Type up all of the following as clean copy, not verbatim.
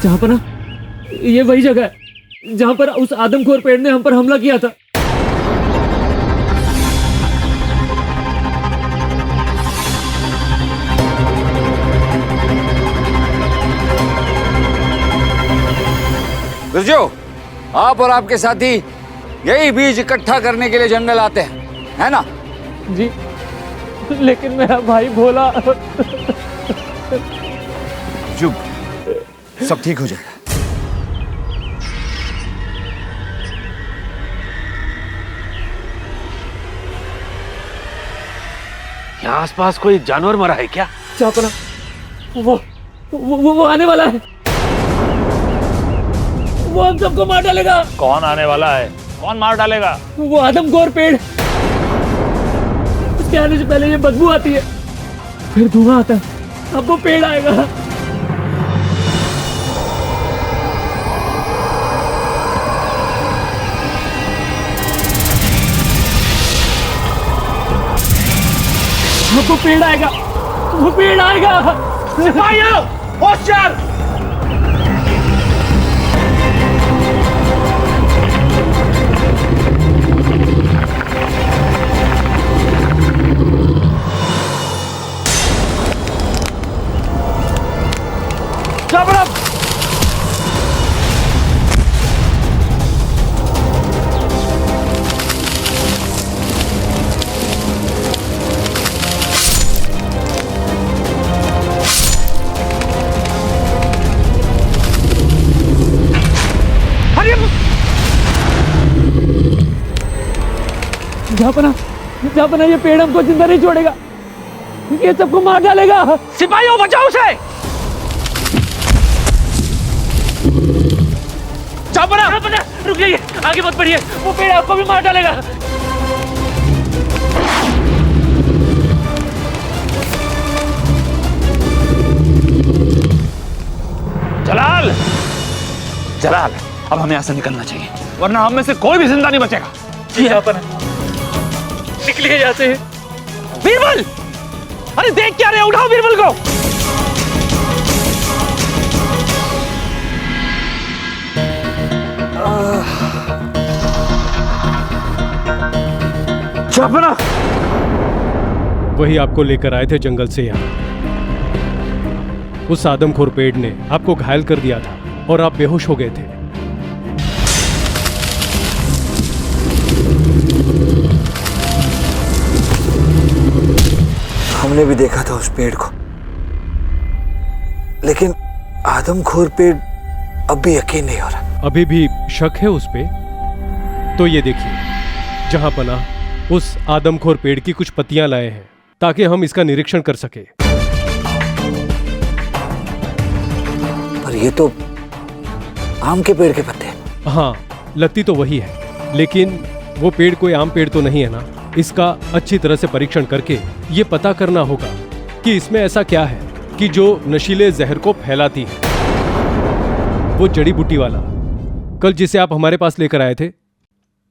जहाँपना, ये वही जगह है जहाँ पर उस आदमखोर पेड़ ने हम पर हमला किया था। बिरजू, आप और आपके साथी यही बीज इकट्ठा करने के लिए जंगल आते हैं, है ना? जी, लेकिन मेरा भाई भोला। चुप, सब ठीक हो जाएगा। यहाँ आसपास कोई जानवर मरा है क्या? जहाँपना, वो आने वाला है। वो हम सबको मार डालेगा। कौन आने वाला है? कौन मार डालेगा? वो आदमखोर पेड़। उसके आने से पहले ये बदबू आती है, फिर धुआं आता है, अब वो पेड़ आएगा। अब वो पेड़ आएगा, वो पेड़ आएगा। सिपाहियों, होशियार! जहाँपना, ये पेड़ हमको जिंदा नहीं छोड़ेगा, ये सबको मार डालेगा। सिपाहियों, बचाओ उसे! जहाँपना, रुक जाइए, आगे मत बढ़िए, वो पेड़ आपको भी मार डालेगा। जलाल! जलाल, अब हमें यहाँ से निकलना चाहिए, वरना हम में से कोई भी जिंदा नहीं बचेगा। जहाँपना, निकलिए यहाँ से। बीरबल! अरे देख क्या रहे, उठाओ बीरबल को। जहाँपना, वही आपको लेकर आए थे जंगल से यहाँ। उस आदमखोर पेड़ ने आपको घायल कर दिया था और आप बेहोश हो गए थे। हमने भी देखा था उस पेड़ को, लेकिन आदमखोर पेड़ अब भी यकीन नहीं हो रहा। अभी भी शक है उस पे? तो ये देखिए, जहाँपना उस आदमखोर पेड़ की कुछ पत्तियां लाए हैं ताकि हम इसका निरीक्षण कर सके। पर ये तो आम के पेड़ के पत्ते हैं। हाँ, लगती तो वही है, लेकिन वो पेड़ कोई आम पेड़ तो नहीं है ना। इसका अच्छी तरह से परीक्षण करके ये पता करना होगा कि इसमें ऐसा क्या है कि जो नशीले जहर को फैलाती है। वो जड़ी बूटी वाला कल जिसे आप हमारे पास लेकर आए थे,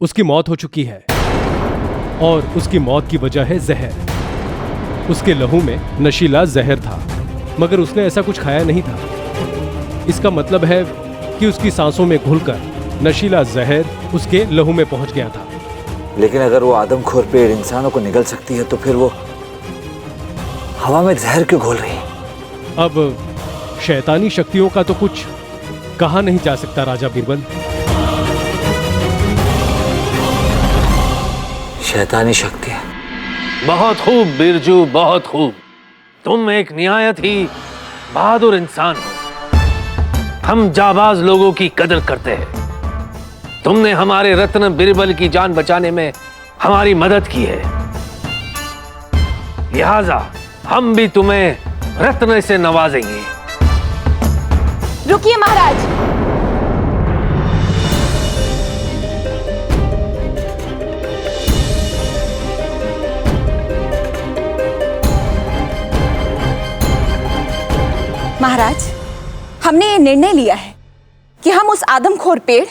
उसकी मौत हो चुकी है और उसकी मौत की वजह है जहर। उसके लहू में नशीला जहर था, मगर उसने ऐसा कुछ खाया नहीं था। इसका मतलब है कि उसकी सांसों में घुलकर नशीला जहर उसके लहू में पहुंच गया था। लेकिन अगर वो आदमखोर पेड़ इंसानों को निगल सकती है, तो फिर वो हवा में जहर क्यों घोल रही है? अब शैतानी शक्तियों का तो कुछ कहा नहीं जा सकता राजा बीरबल। शैतानी शक्तियां। बहुत खूब बिरजू, बहुत खूब। तुम एक निहायत ही बहादुर इंसान हो। हम जाबाज लोगों की कदर करते हैं। तुमने हमारे रत्न बिरबल की जान बचाने में हमारी मदद की है, लिहाजा हम भी तुम्हें रत्न से नवाजेंगे। रुकिए महाराज। महाराज, हमने ये निर्णय लिया है कि हम उस आदमखोर पेड़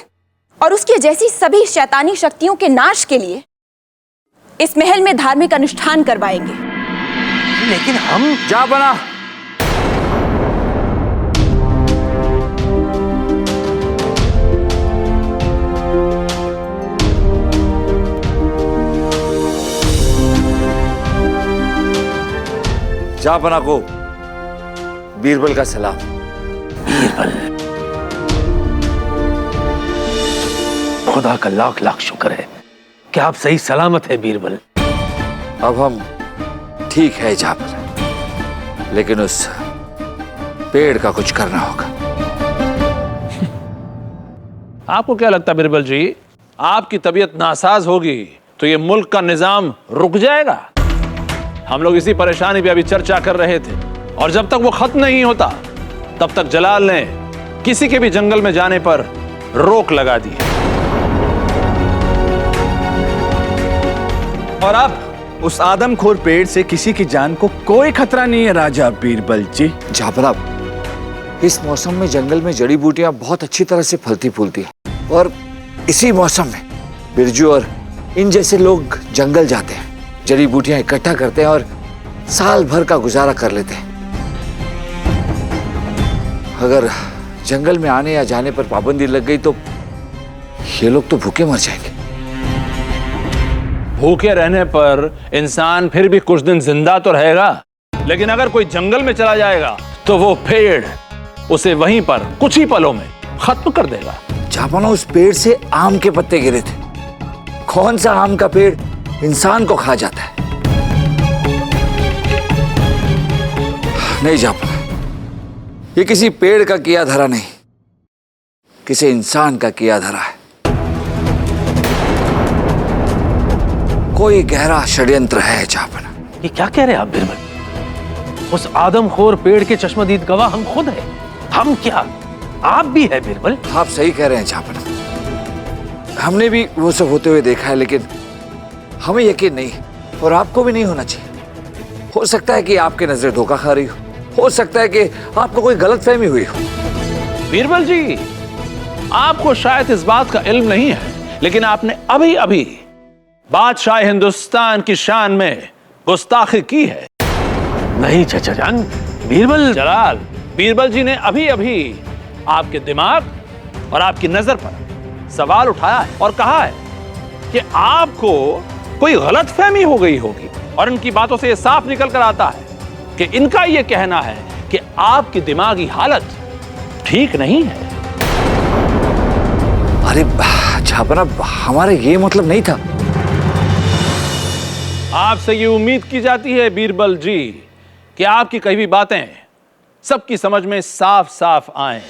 और उसके जैसी सभी शैतानी शक्तियों के नाश के लिए इस महल में धार्मिक अनुष्ठान करवाएंगे। लेकिन हम जा बना। जापना को बीरबल का सलाम। बीरबल, खुदा का लाख लाख शुक्र है कि आप सही सलामत है बीरबल। अब हम ठीक है जापना, लेकिन उस पेड़ का कुछ करना होगा। आपको क्या लगता है बीरबल जी, आपकी तबीयत नासाज होगी तो ये मुल्क का निजाम रुक जाएगा? हम लोग इसी परेशानी पे अभी चर्चा कर रहे थे, और जब तक वो खत्म नहीं होता तब तक जलाल ने किसी के भी जंगल में जाने पर रोक लगा दी। और अब उस आदमखोर पेड़ से किसी की जान को कोई खतरा नहीं है राजा बीरबल जी। जापना, इस मौसम में जंगल में जड़ी बूटियां बहुत अच्छी तरह से फलती फूलती हैं, और इसी मौसम में बिरजू और इन जैसे लोग जंगल जाते हैं, जड़ी बूटियां इकट्ठा करते हैं और साल भर का गुजारा कर लेते हैं। अगर जंगल में आने या जाने पर पाबंदी लग गई तो ये लोग तो भूखे मर जाएंगे। भूखे रहने पर इंसान फिर भी कुछ दिन जिंदा तो रहेगा, लेकिन अगर कोई जंगल में चला जाएगा तो वो पेड़ उसे वहीं पर कुछ ही पलों में खत्म कर देगा। जापाना, उस पेड़ से आम के पत्ते गिरे थे। कौन सा आम का पेड़ इंसान को खा जाता है? नहीं जापाना, ये किसी पेड़ का किया धरा नहीं, किसी इंसान का किया धरा है। कोई गहरा षड्यंत्र है जापाना। ये क्या कह रहे हैं आप बीरबल? उस आदमखोर पेड़ के चश्मदीद गवाह हम खुद हैं। हम क्या, आप भी है बीरबल। आप सही कह रहे हैं जापाना, हमने भी वो सब होते हुए देखा है, लेकिन हमें यकीन नहीं, और आपको भी नहीं होना चाहिए। हो सकता है कि आपके नजरें धोखा खा रही हो सकता है कि आपको कोई गलतफहमी हुई हो। बीरबल जी, आपको शायद इस बात का इल्म नहीं है, लेकिन आपने अभी अभी बादशाह हिंदुस्तान की शान में गुस्ताखी की है। नहीं चाचा जान, बीरबल। जलाल, बीरबल जी ने अभी अभी आपके दिमाग और आपकी नजर पर सवाल उठाया है और कहा है कि आपको कोई गलतफहमी हो गई होगी, और इनकी बातों से यह साफ निकल कर आता है कि इनका यह कहना है कि आपकी दिमागी हालत ठीक नहीं है। अरे जापाना, हमारा ये मतलब नहीं था। आपसे ये उम्मीद की जाती है बीरबल जी कि आपकी कही हुई बातें सबकी समझ में साफ साफ आए।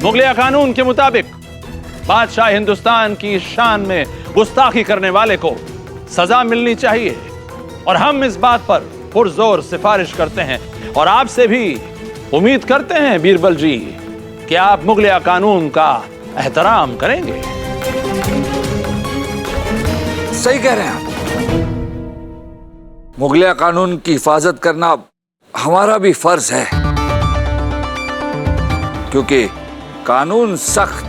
मुगलिया कानून के मुताबिक बादशाह हिंदुस्तान की शान में गुस्ताखी करने वाले को सजा मिलनी चाहिए, और हम इस बात पर पुरजोर सिफारिश करते हैं और आपसे भी उम्मीद करते हैं बीरबल जी कि आप मुगलिया कानून का एहतराम करेंगे। सही कह रहे हैं आप। मुगलिया कानून की हिफाजत करना हमारा भी फर्ज है, क्योंकि कानून सख्त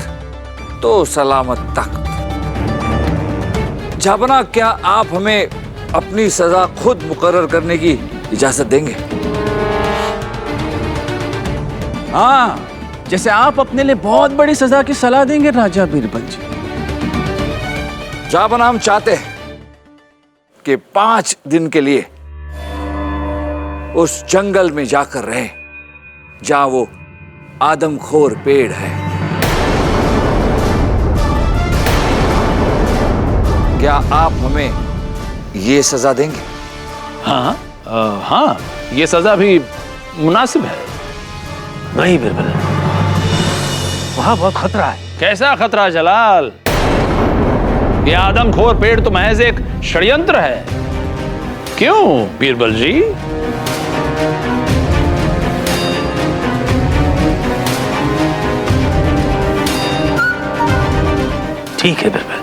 तो सलामत तख्त। जापाना, क्या आप हमें अपनी सजा खुद मुकर्रर करने की इजाजत देंगे? हाँ, जैसे आप अपने लिए बहुत बड़ी सजा की सलाह देंगे राजा बीरबल जी। जापाना, हम चाहते हैं कि 5 दिन के लिए उस जंगल में जाकर रहें जहां वो आदमखोर पेड़ है। क्या आप हमें ये सजा देंगे? हाँ, हाँ, ये सजा भी मुनासिब है। नहीं बीरबल, वहां बहुत खतरा है। कैसा खतरा जलाल? ये आदमखोर पेड़ तो महज एक षड्यंत्र है। क्यों बीरबल जी? ठीक है बीरबल,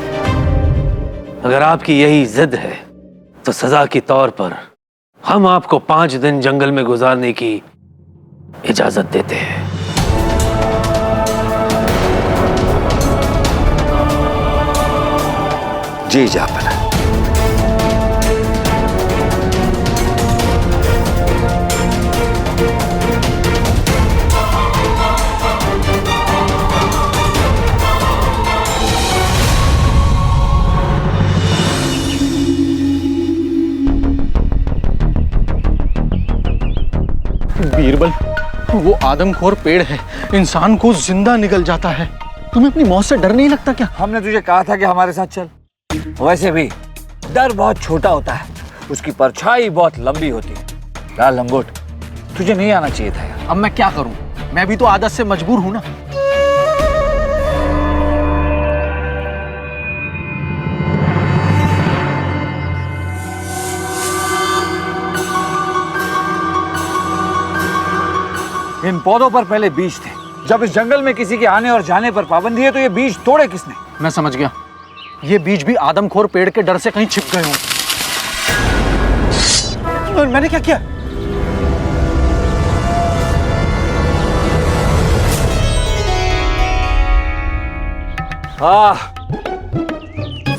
अगर आपकी यही जिद है तो सजा के तौर पर हम आपको 5 दिन जंगल में गुजारने की इजाजत देते हैं। जी जापाना। वो आदमखोर पेड़ है, इंसान को जिंदा निगल जाता है। तुम्हें अपनी मौत से डर नहीं लगता क्या? हमने तुझे कहा था कि हमारे साथ चल। वैसे भी डर बहुत छोटा होता है, उसकी परछाई बहुत लंबी होती है। लाल लंगोट, तुझे नहीं आना चाहिए था यार। अब मैं क्या करूं? मैं भी तो आदत से मजबूर हूं ना। इन पौधों पर पहले बीज थे। जब इस जंगल में किसी के आने और जाने पर पाबंदी है तो ये बीज तोड़े किसने? मैं समझ गया, ये बीज भी आदमखोर पेड़ के डर से कहीं छिप गए हों। और मैंने क्या किया?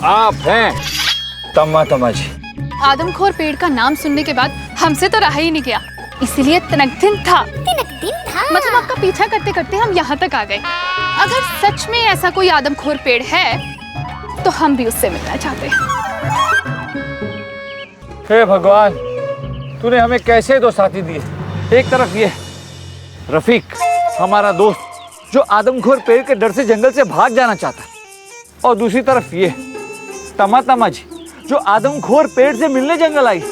आप हैं तम्मा तम्मा जी। आदमखोर पेड़ का नाम सुनने के बाद हमसे तो रहा ही नहीं गया, इसलिए तनकदिन था। मतलब आपका पीछा करते करते हम यहाँ तक आ गए। अगर सच में ऐसा कोई आदमखोर पेड़ है तो हम भी उससे मिलना चाहते हैं। हे भगवान, तूने हमें कैसे दो साथी दिए। एक तरफ ये रफीक, हमारा दोस्त, जो आदमखोर पेड़ के डर से जंगल से भाग जाना चाहता है, और दूसरी तरफ ये तमा तमा जी, जो आदमखोर पेड़ से मिलने जंगल आई।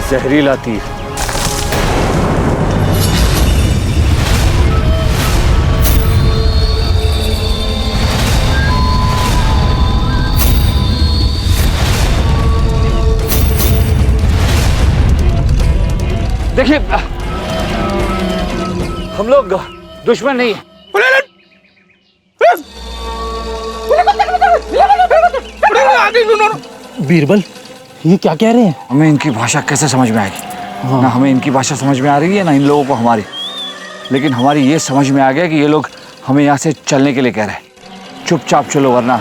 जहरीला तीर। देखिए, हम लोग दुश्मन नहीं है। बीरबल, ये क्या कह रहे हैं? हमें इनकी भाषा कैसे समझ में आएगी? ना हमें इनकी भाषा समझ में आ रही है, ना इन लोगों को हमारी। लेकिन हमारी ये समझ में आ गया कि ये लोग हमें यहाँ से चलने के लिए कह रहे हैं। चुपचाप चलो, वरना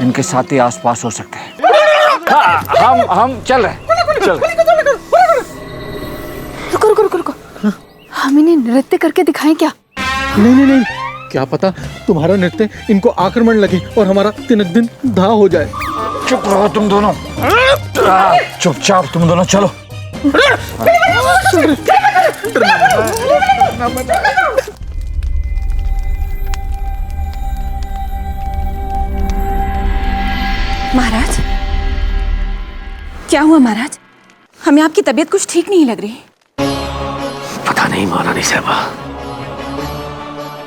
इनके साथी आसपास हो सकते हैं। हाँ, हम चल रहे हैं। चल। रुको रुको रुको रुको, हम इन्हें नृत्य करके दिखाएं क्या? नहीं नहीं नहीं, क्या पता तुम्हारा नृत्य इनको आक्रमण लगे और हमारा तिनकदिन धा हो जाए। चुप रहो तुम दोनों। चुपचाप तुम दोनों चलो। महाराज, क्या हुआ महाराज? हमें आपकी तबीयत कुछ ठीक नहीं लग रही। पता नहीं महारानी साहबा,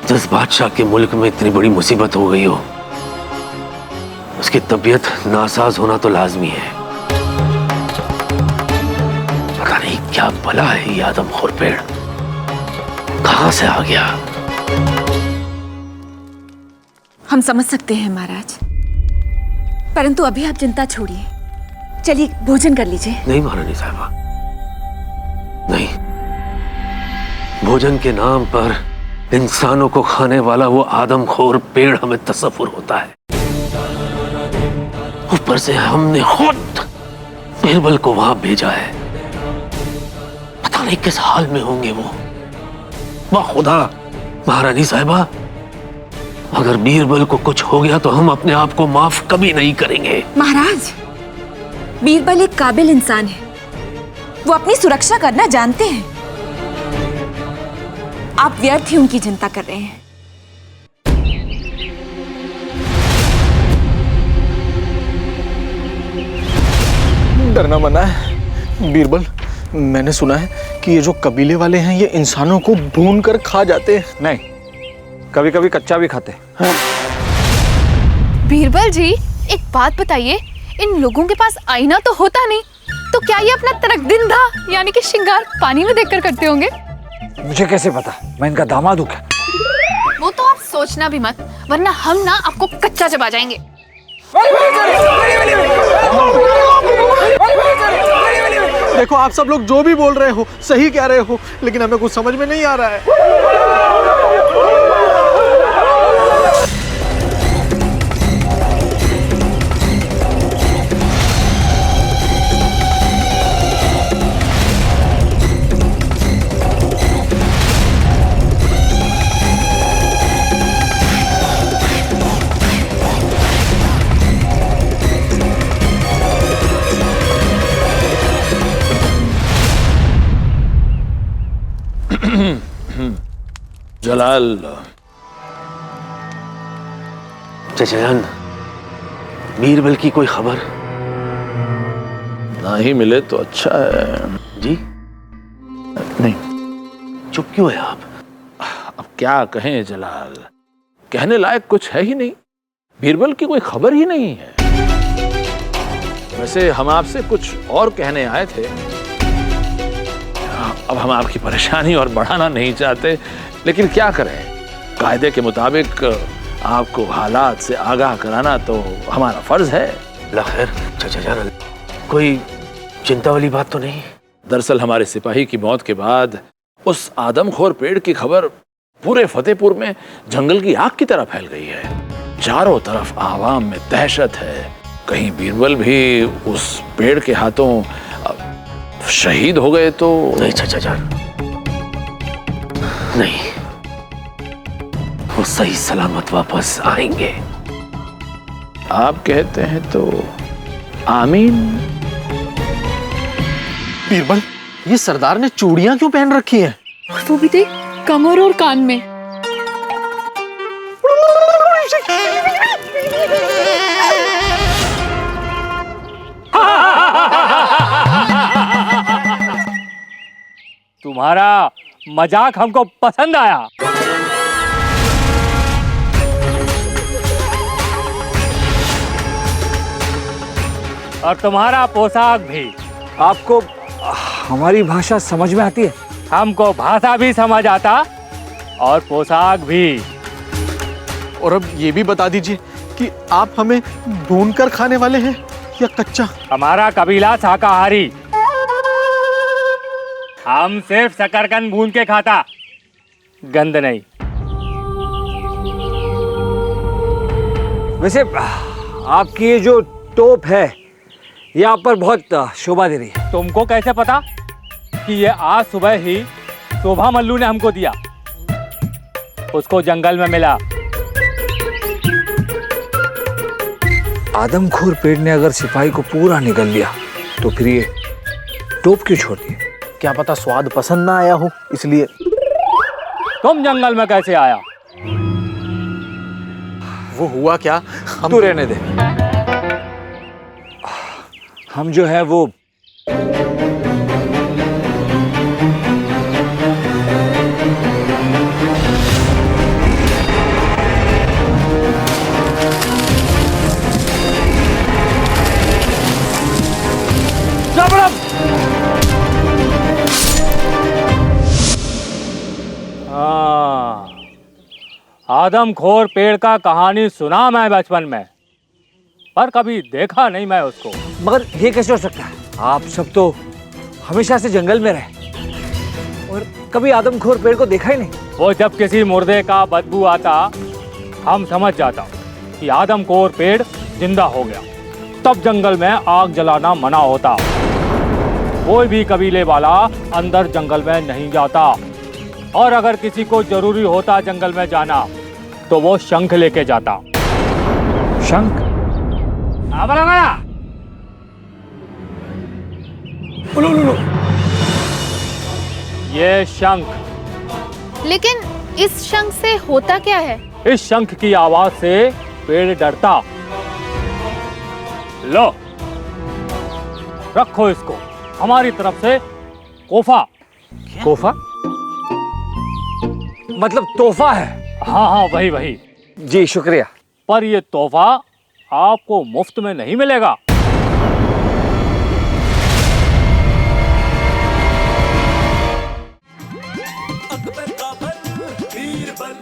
जिस बादशाह के मुल्क में इतनी बड़ी मुसीबत हो गई हो, उसकी तबीयत नासाज होना तो लाजमी है। पता नहीं क्या भला है ये आदमखोर पेड़, कहां से आ गया? हम समझ सकते हैं महाराज, परंतु अभी आप चिंता छोड़िए। चलिए भोजन कर लीजिए। नहीं महारानी साहबा, नहीं। भोजन के नाम पर इंसानों को खाने वाला वो आदमखोर पेड़ हमें तसव्वुर होता है। ऊपर से हमने खुद बीरबल को वहां भेजा है। पता नहीं किस हाल में होंगे वो। वाह खुदा! महारानी साहिबा, अगर बीरबल को कुछ हो गया तो हम अपने आप को माफ कभी नहीं करेंगे। महाराज, बीरबल एक काबिल इंसान है, वो अपनी सुरक्षा करना जानते हैं। आप व्यर्थ ही उनकी चिंता कर रहे हैं। डरना मना है। बीरबल, मैंने सुना है कि ये जो कबीले वाले हैं ये इंसानों को भून कर खा जाते हैं। नहीं, कभी कभी कच्चा भी खाते हैं। बीरबल जी, एक बात बताइए, इन लोगों के पास आईना तो होता नहीं, तो क्या ये अपना तनकदिन धा यानी कि श्रृंगार पानी में देखकर करते होंगे? मुझे कैसे पता? मैं इनका दामाद हूँ क्या? वो तो आप सोचना भी मत, वरना हम ना आपको कच्चा चबा जाएंगे। देखो, आप सब लोग जो भी बोल रहे हो सही कह रहे हो, लेकिन हमें कुछ समझ में नहीं आ रहा है। जलाल, चाचा जान, बीरबल की कोई खबर? ना ही मिले तो अच्छा है। जी नहीं, चुप क्यों है आप? अब क्या कहें जलाल, कहने लायक कुछ है ही नहीं। बीरबल की कोई खबर ही नहीं है। वैसे हम आपसे कुछ और कहने आए थे। अब हम आपकी परेशानी और बढ़ाना नहीं चाहते, लेकिन क्या करें, कायदे के मुताबिक आपको हालात से आगाह कराना तो हमारा फर्ज है। खैर चाचा जान, कोई चिंता वाली बात तो नहीं? दरअसल हमारे सिपाही की मौत के बाद उस आदमखोर पेड़ की खबर पूरे फतेहपुर में जंगल की आग की तरह फैल गई है। चारों तरफ आवाम में दहशत है। कहीं बीरबल भी उस पेड़ के हाथों शहीद हो गए तो। नहीं चाचा जान, नहीं, वो सही सलामत वापस आएंगे। आप कहते हैं तो आमीन। बीरबल, ये सरदार ने चूड़ियां क्यों पहन रखी हैं? वो भी देख, कमर और कान में। तुम्हारा मजाक हमको पसंद आया। और तुम्हारा पोशाक भी। आपको हमारी भाषा समझ में आती है? हमको भाषा भी समझ आता और पोशाक भी। और अब ये भी बता दीजिए कि आप हमें भून कर खाने वाले हैं या कच्चा? हमारा कबीला शाकाहारी। हम सिर्फ शकरकंद भून के खाता, गंद नहीं। वैसे आपकी ये जो टोप है ये आप पर बहुत शोभा दे रही है। तुमको कैसे पता कि ये आज सुबह ही शोभा मल्लू ने हमको दिया? उसको जंगल में मिला। आदमखोर पेड़ ने अगर सिपाही को पूरा निगल लिया तो फिर ये टोप क्यों छोड़ दी? क्या पता स्वाद पसंद ना आया हो इसलिए। तुम जंगल में कैसे आया? वो हुआ क्या? तू रहने दे। हम जो है वो आदमखोर पेड़ का कहानी सुना मैं बचपन में, पर कभी देखा नहीं मैं उसको। मगर ये कैसे हो सकता है? आप सब तो हमेशा से जंगल में रहे और कभी आदमखोर पेड़ को देखा ही नहीं। वो जब किसी मुर्दे का बदबू आता हम समझ जाता कि आदमखोर पेड़ जिंदा हो गया। तब जंगल में आग जलाना मना होता। कोई भी कबीले वाला अंदर जंगल में नहीं जाता, और अगर किसी को जरूरी होता जंगल में जाना तो वो शंख लेके जाता। शंख? ये शंख। लेकिन इस शंख से होता क्या है? इस शंख की आवाज से पेड़ डरता। लो, रखो इसको, हमारी तरफ से कोफा। कोफा मतलब तोहफा है? हाँ हाँ, वही वही। जी शुक्रिया। पर ये तोहफा आपको मुफ्त में नहीं मिलेगा। अकबर का बल बीरबल